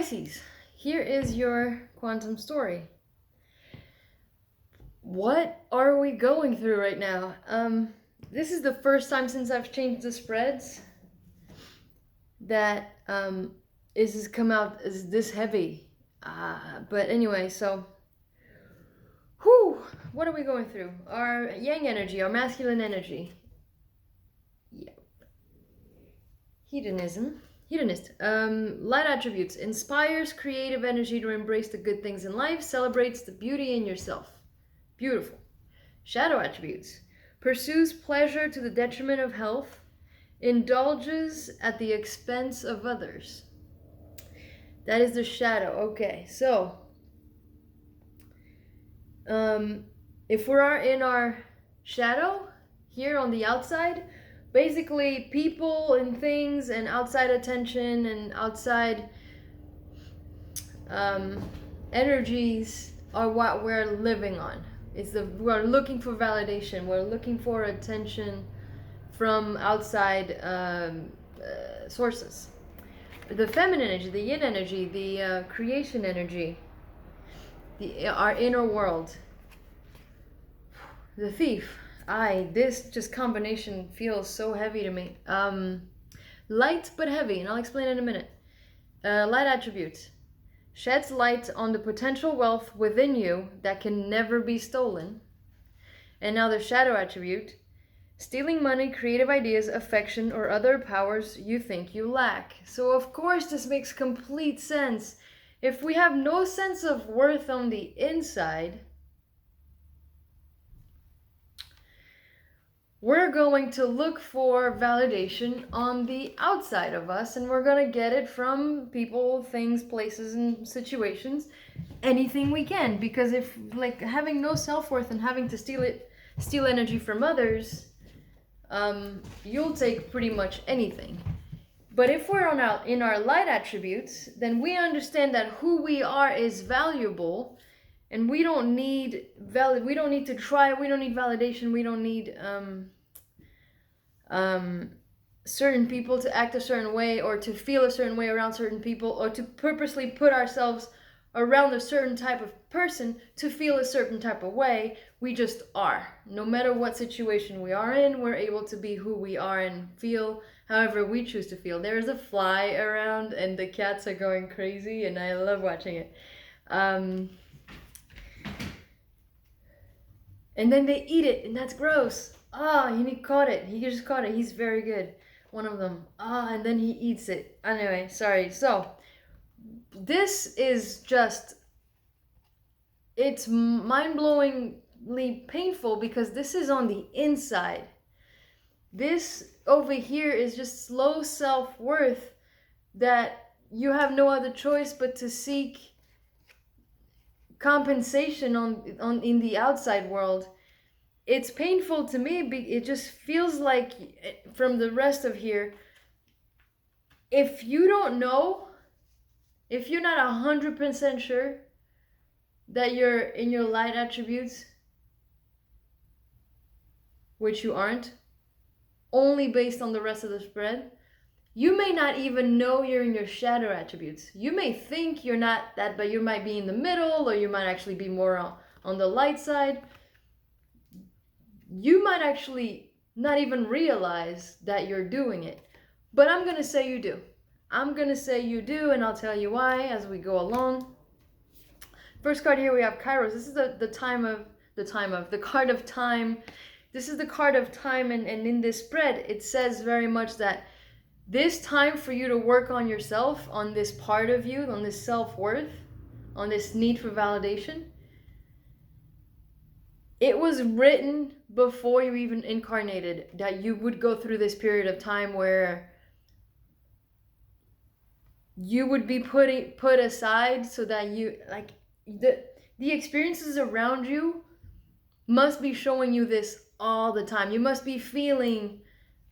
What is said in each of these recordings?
Pisces, here is your quantum story. What are we going through right now? This is the first time since I've changed the spreads that is this come out as this heavy. But anyway, so what are we going through? Our yang energy, our masculine energy. Yep. Hedonist. Light attributes. Inspires creative energy to embrace the good things in life. Celebrates the beauty in yourself. Beautiful. Shadow attributes. Pursues pleasure to the detriment of health. Indulges at the expense of others. That is the shadow. Okay, so if we are in our shadow here on the outside, basically people and things and outside attention and outside energies are what we're living on. We're looking for validation, we're looking for attention from outside sources. The feminine energy, the yin energy, the creation energy, our inner world. The thief. This just combination feels so heavy to me. Light but heavy, and I'll explain in a minute. Light attributes. Sheds light on the potential wealth within you that can never be stolen. And now the shadow attribute. Stealing money, creative ideas, affection, or other powers you think you lack. So of course this makes complete sense. If we have no sense of worth on the inside, we're going to look for validation on the outside of us, and we're going to get it from people, things, places, and situations, anything we can. Because if, like, having no self-worth and having to steal energy from others, you'll take pretty much anything. But if we're in our light attributes, then we understand that who we are is valuable, and we don't need to try, we don't need validation, we don't need certain people to act a certain way or to feel a certain way around certain people or to purposely put ourselves around a certain type of person to feel a certain type of way. We just are. No matter what situation we are in, we're able to be who we are and feel however we choose to feel. There is a fly around and the cats are going crazy and I love watching it. And then they eat it, and that's gross. He caught it. He just caught it. He's very good. One of them. And then he eats it. Anyway, sorry. So, this is just, it's mind-blowingly painful because this is on the inside. This over here is just slow self-worth that you have no other choice but to seek compensation in the outside world. It's painful to me. It just feels like from the rest of here, if you don't know, if you're not 100% sure that you're in your light attributes, which you aren't, only based on the rest of the spread, you may not even know you're in your shadow attributes. You may think you're not that, but you might be in the middle, or you might actually be more on the light side. You might actually not even realize that you're doing it. But I'm going to say you do. I'm going to say you do, and I'll tell you why as we go along. First card here we have Kairos. This is the card of time. This is the card of time, and in this spread, it says very much that this time for you to work on yourself, on this part of you, on this self-worth, on this need for validation, it was written before you even incarnated that you would go through this period of time where you would be put aside so that you, like, the experiences around you must be showing you this all the time. You must be feeling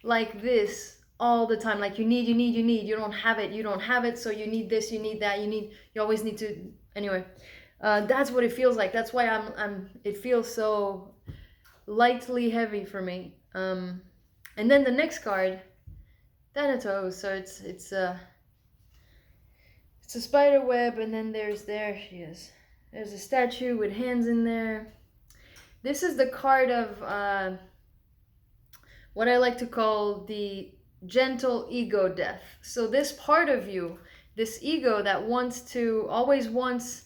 like this all the time, like you need, you don't have it, so you need this, you need that, you always need to, anyway. That's what it feels like. That's why it feels so lightly heavy for me. And then the next card, Thanatos. So it's It's a spider web, and then there she is. There's a statue with hands in there. This is the card of what I like to call the gentle ego death. So this part of you, this ego that always wants,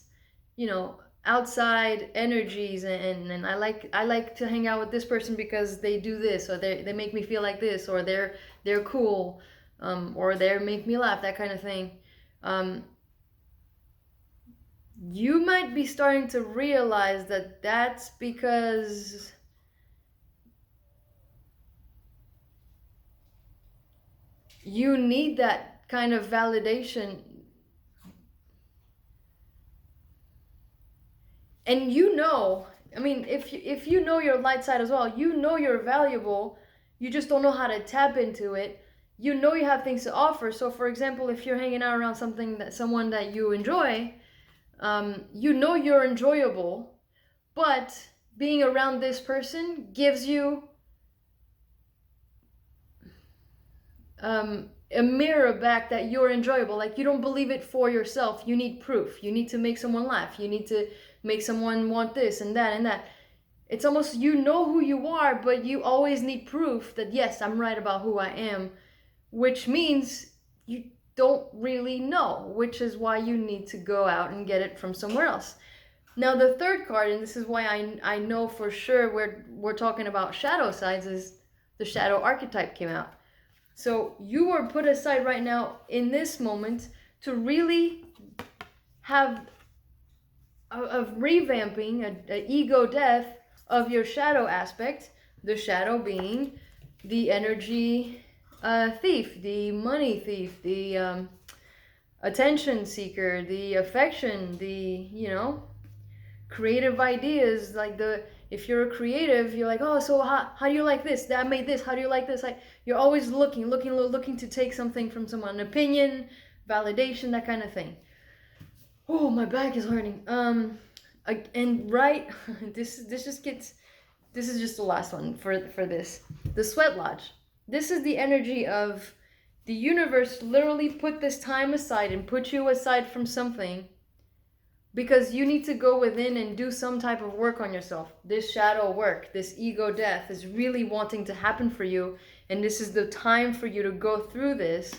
outside energies, and I like to hang out with this person because they do this, or they make me feel like this, or they're cool, or they make me laugh, that kind of thing. You might be starting to realize that that's because you need that kind of validation. And if you know your light side as well, you know you're valuable, you just don't know how to tap into it. You know you have things to offer. So for example, if you're hanging out around someone that you enjoy, you know you're enjoyable, but being around this person gives you a mirror back that you're enjoyable. Like, you don't believe it for yourself. You need proof. You need to make someone laugh. You need to make someone want this and that and that. It's almost, you know who you are, but you always need proof that, yes, I'm right about who I am, which means you don't really know, which is why you need to go out and get it from somewhere else. Now, the third card, and this is why I know for sure we're talking about shadow sides, is the shadow archetype came out. So you are put aside right now in this moment to really have a revamping, a ego death of your shadow aspect. The shadow being the energy thief, the money thief, the attention seeker, the affection, the creative ideas. Like, if you're a creative, you're like, oh, so how do you like this? That made this. How do you like this? Like, you're always looking to take something from someone, an opinion, validation, that kind of thing. Oh, my back is hurting. And right, this is just the last one for this. The sweat lodge. This is the energy of the universe literally put this time aside and put you aside from something because you need to go within and do some type of work on yourself. This shadow work, this ego death is really wanting to happen for you, and this is the time for you to go through this.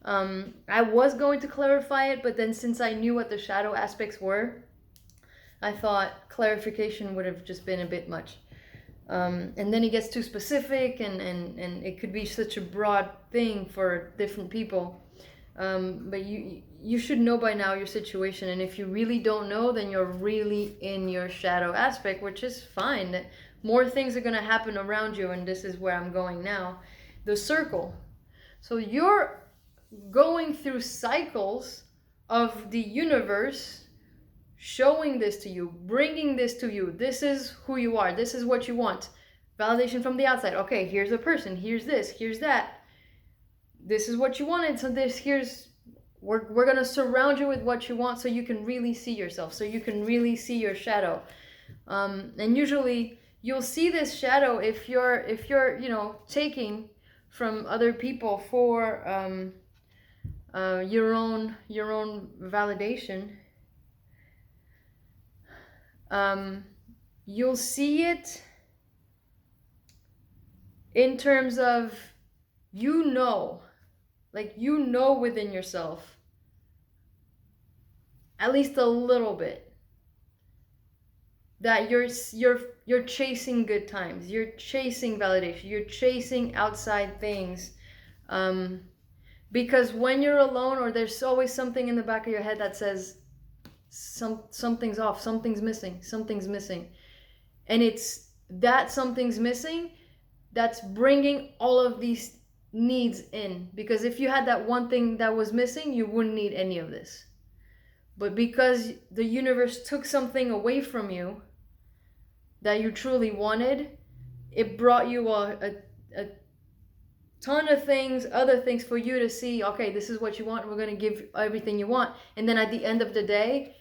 I was going to clarify it, but then since I knew what the shadow aspects were, I thought clarification would have just been a bit much. And then it gets too specific, and it could be such a broad thing for different people. But you should know by now your situation, and if you really don't know, then you're really in your shadow aspect, which is fine. More things are going to happen around you, and this is where I'm going now. The circle. So you're going through cycles of the universe showing this to you, bringing this to you. This is who you are. This is what you want. Validation from the outside. Okay, here's a person. Here's this. Here's that. This is what you wanted. So we're going to surround you with what you want so you can really see yourself. So you can really see your shadow. And usually you'll see this shadow if you're taking from other people for your own validation. You'll see it in terms of within yourself, at least a little bit, that you're chasing good times, you're chasing validation, you're chasing outside things, because when you're alone, or there's always something in the back of your head that says something's off, something's missing, and it's that something's missing that's bringing all of these needs in. Because if you had that one thing that was missing, you wouldn't need any of this. But because the universe took something away from you that you truly wanted, it brought you a ton of things, other things for you to see. Okay, this is what you want, we're going to give everything you want. And then at the end of the day,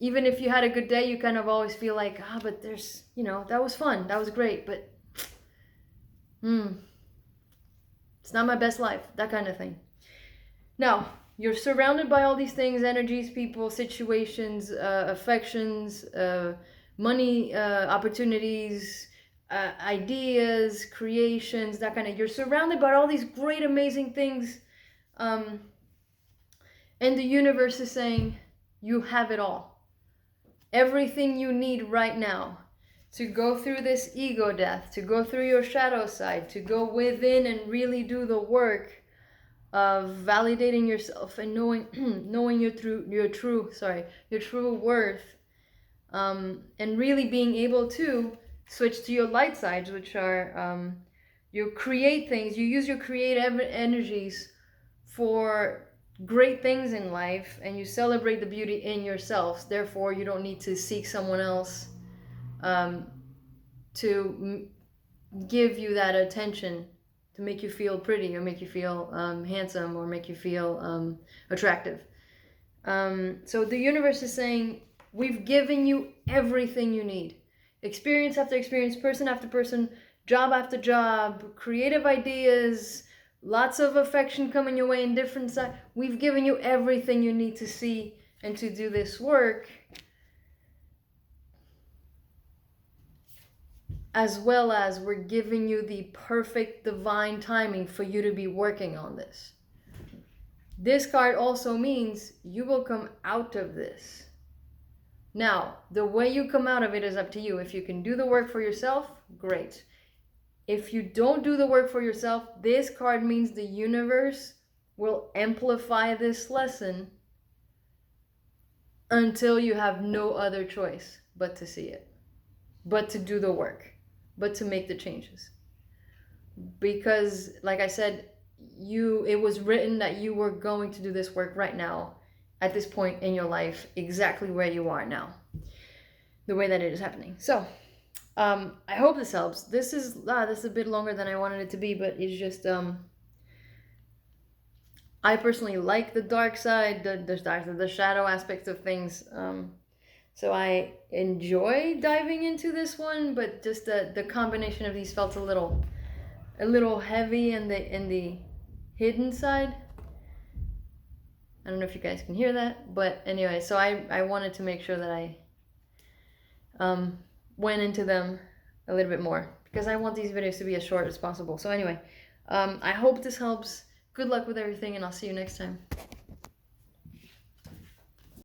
even if you had a good day, you kind of always feel like, but there's, that was fun, that was great, but it's not my best life, that kind of thing. Now, you're surrounded by all these things, energies, people, situations, affections, money, opportunities, ideas, creations, that kind of, you're surrounded by all these great, amazing things. And the universe is saying, you have it all. Everything you need right now to go through this ego death, to go through your shadow side, to go within and really do the work of validating yourself and knowing knowing your true worth, and really being able to switch to your light sides, which are you create things, you use your creative energies for great things in life, and you celebrate the beauty in yourselves. Therefore, you don't need to seek someone else to give you that attention, to make you feel pretty, or make you feel handsome, or make you feel attractive. So the universe is saying, we've given you everything you need. Experience after experience, person after person, job after job, creative ideas, lots of affection coming your way in different sides. We've given you everything you need to see and to do this work, as well as we're giving you the perfect divine timing for you to be working on this. This card also means you will come out of this. Now, the way you come out of it is up to you. If you can do the work for yourself, great. If you don't do the work for yourself, this card means the universe will amplify this lesson until you have no other choice but to see it, but to do the work, but to make the changes. Because, like I said, it was written that you were going to do this work right now, at this point in your life, exactly where you are now, the way that it is happening. So I hope this helps. This is a bit longer than I wanted it to be, but it's just I personally like the dark side, the shadow aspects of things. So I enjoy diving into this one, but just the combination of these felt a little heavy in the hidden side. I don't know if you guys can hear that, but anyway, so I wanted to make sure that I went into them a little bit more, because I want these videos to be as short as possible. So anyway, I hope this helps. Good luck with everything, and I'll see you next time.